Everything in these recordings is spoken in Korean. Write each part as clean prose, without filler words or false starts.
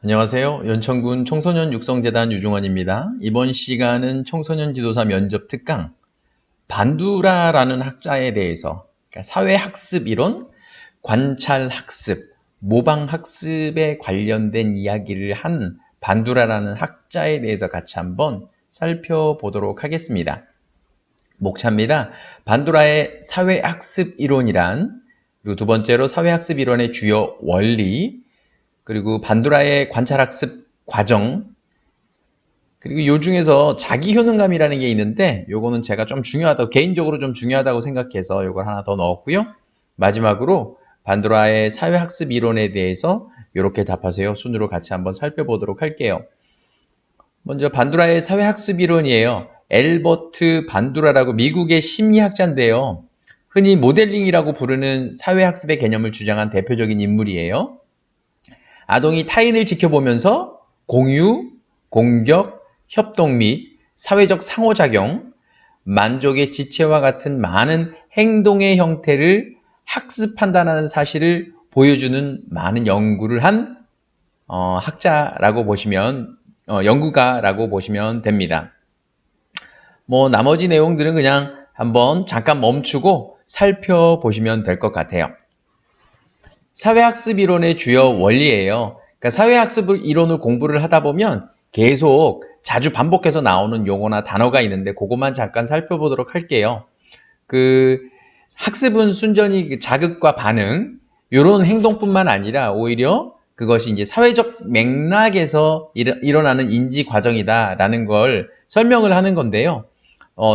안녕하세요. 연천군 청소년 육성재단 유중원입니다. 이번 시간은 청소년 지도사 면접 특강 반두라라는 학자에 대해서 그러니까 사회학습 이론, 관찰학습, 모방학습에 관련된 이야기를 한 반두라라는 학자에 대해서 같이 한번 살펴보도록 하겠습니다. 목차입니다. 반두라의 사회학습 이론이란, 그리고 두 번째로 사회학습 이론의 주요 원리, 그리고 반두라의 관찰학습 과정, 그리고 요 중에서 자기효능감이라는 게 있는데 요거는 제가 좀 중요하다고, 개인적으로 좀 중요하다고 생각해서 요걸 하나 더 넣었고요. 마지막으로 반두라의 사회학습 이론에 대해서 이렇게 답하세요 순으로 같이 한번 살펴보도록 할게요. 먼저 반두라의 사회학습 이론이에요. 엘버트 반두라라고 미국의 심리학자인데요. 흔히 모델링이라고 부르는 사회학습의 개념을 주장한 대표적인 인물이에요. 아동이 타인을 지켜보면서 공유, 공격, 협동 및 사회적 상호작용, 만족의 지체와 같은 많은 행동의 형태를 학습한다는 사실을 보여주는 많은 연구를 한 학자라고 보시면, 연구가라고 보시면 됩니다. 나머지 내용들은 그냥 한번 잠깐 멈추고 살펴보시면 될 것 같아요. 사회학습 이론의 주요 원리예요. 그러니까 사회학습 이론을 공부를 하다 보면 계속 자주 반복해서 나오는 용어나 단어가 있는데 그것만 잠깐 살펴보도록 할게요. 학습은 순전히 자극과 반응, 이런 행동뿐만 아니라 오히려 그것이 이제 사회적 맥락에서 일어나는 인지 과정이다라는 걸 설명을 하는 건데요.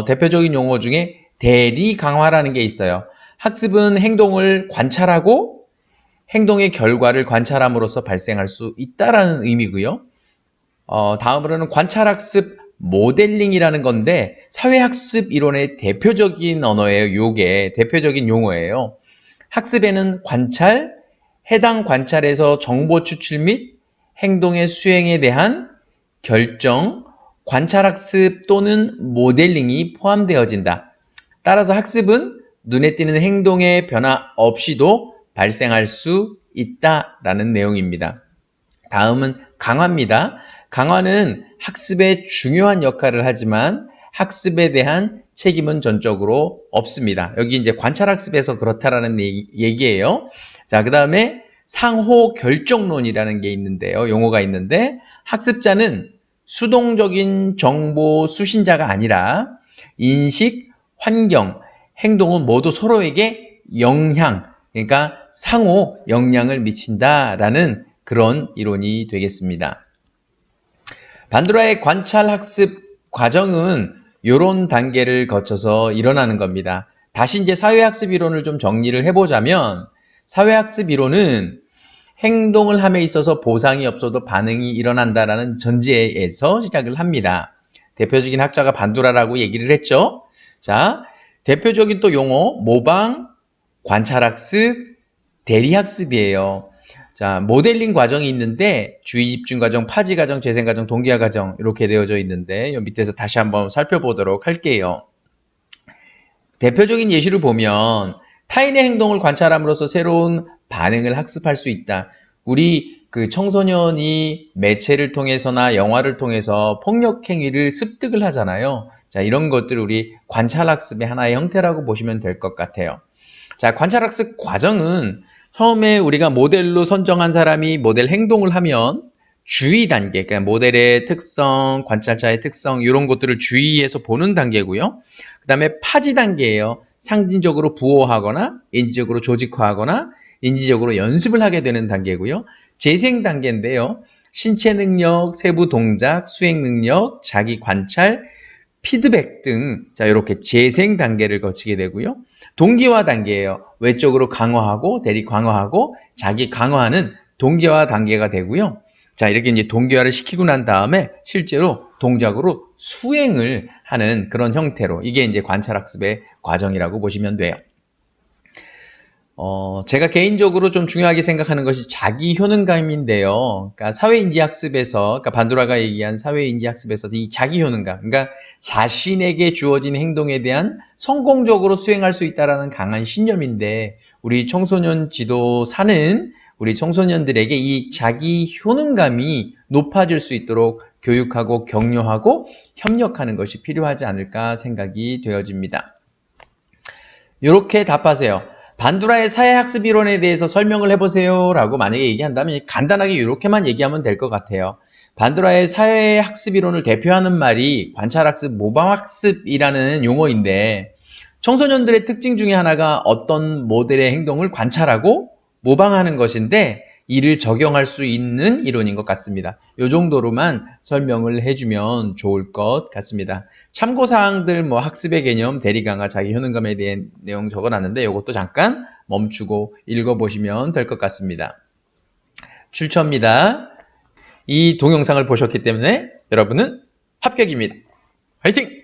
대표적인 용어 중에 대리 강화라는 게 있어요. 학습은 행동을 관찰하고 행동의 결과를 관찰함으로써 발생할 수 있다라는 의미고요. 다음으로는 관찰학습 모델링이라는 건데 사회학습 이론의 대표적인 언어예요. 요게 대표적인 용어예요. 학습에는 관찰, 해당 관찰에서 정보 추출 및 행동의 수행에 대한 결정, 관찰학습 또는 모델링이 포함되어진다. 따라서 학습은 눈에 띄는 행동의 변화 없이도 발생할 수 있다라는 내용입니다. 다음은 강화입니다. 강화는 학습에 중요한 역할을 하지만 학습에 대한 책임은 전적으로 없습니다. 여기 이제 관찰학습에서 그렇다라는 얘기예요. 자, 그 다음에 상호 결정론이라는 게 있는데요. 용어가 있는데 학습자는 수동적인 정보 수신자가 아니라 인식, 환경, 행동은 모두 서로에게 영향, 그러니까 상호 영향을 미친다라는 그런 이론이 되겠습니다. 반두라의 관찰학습 과정은 이런 단계를 거쳐서 일어나는 겁니다. 다시 이제 사회학습 이론을 좀 정리를 해보자면 사회학습 이론은 행동을 함에 있어서 보상이 없어도 반응이 일어난다라는 전제에서 시작을 합니다. 대표적인 학자가 반두라라고 얘기를 했죠. 자, 대표적인 또 용어 모방, 관찰학습, 대리학습이에요. 자, 모델링 과정이 있는데 주의 집중 과정, 파지 과정, 재생 과정, 동기화 과정 이렇게 되어져 있는데 이 밑에서 다시 한번 살펴보도록 할게요. 대표적인 예시를 보면 타인의 행동을 관찰함으로써 새로운 반응을 학습할 수 있다. 우리 청소년이 매체를 통해서나 영화를 통해서 폭력 행위를 습득을 하잖아요. 자, 이런 것들을 우리 관찰학습의 하나의 형태라고 보시면 될 것 같아요. 자, 관찰학습 과정은 처음에 우리가 모델로 선정한 사람이 모델 행동을 하면 주의 단계, 그러니까 모델의 특성, 관찰자의 특성 이런 것들을 주의해서 보는 단계고요. 그 다음에 파지 단계예요. 상징적으로 부호하거나 인지적으로 조직화하거나 인지적으로 연습을 하게 되는 단계고요. 재생 단계인데요. 신체 능력, 세부 동작, 수행 능력, 자기 관찰, 피드백 등 자 이렇게 재생 단계를 거치게 되고요. 동기화 단계예요. 외적으로 강화하고 대리 강화하고 자기 강화하는 동기화 단계가 되고요. 자, 이렇게 이제 동기화를 시키고 난 다음에 실제로 동작으로 수행을 하는 그런 형태로 이게 이제 관찰학습의 과정이라고 보시면 돼요. 제가 개인적으로 좀 중요하게 생각하는 것이 자기 효능감인데요. 그러니까 사회인지학습에서, 그러니까 반두라가 얘기한 사회인지학습에서 이 자기 효능감, 그러니까 자신에게 주어진 행동에 대한 성공적으로 수행할 수 있다라는 강한 신념인데, 우리 청소년 지도사는 우리 청소년들에게 이 자기 효능감이 높아질 수 있도록 교육하고 격려하고 협력하는 것이 필요하지 않을까 생각이 되어집니다. 이렇게 답하세요. 반두라의 사회학습 이론에 대해서 설명을 해보세요 라고 만약에 얘기한다면 간단하게 이렇게만 얘기하면 될 것 같아요. 반두라의 사회학습 이론을 대표하는 말이 관찰학습, 모방학습이라는 용어인데 청소년들의 특징 중에 하나가 어떤 모델의 행동을 관찰하고 모방하는 것인데 이를 적용할 수 있는 이론인 것 같습니다. 이 정도로만 설명을 해주면 좋을 것 같습니다. 참고사항들 학습의 개념, 대리강화, 자기 효능감에 대한 내용 적어놨는데 이것도 잠깐 멈추고 읽어보시면 될 것 같습니다. 출처입니다. 이 동영상을 보셨기 때문에 여러분은 합격입니다. 화이팅!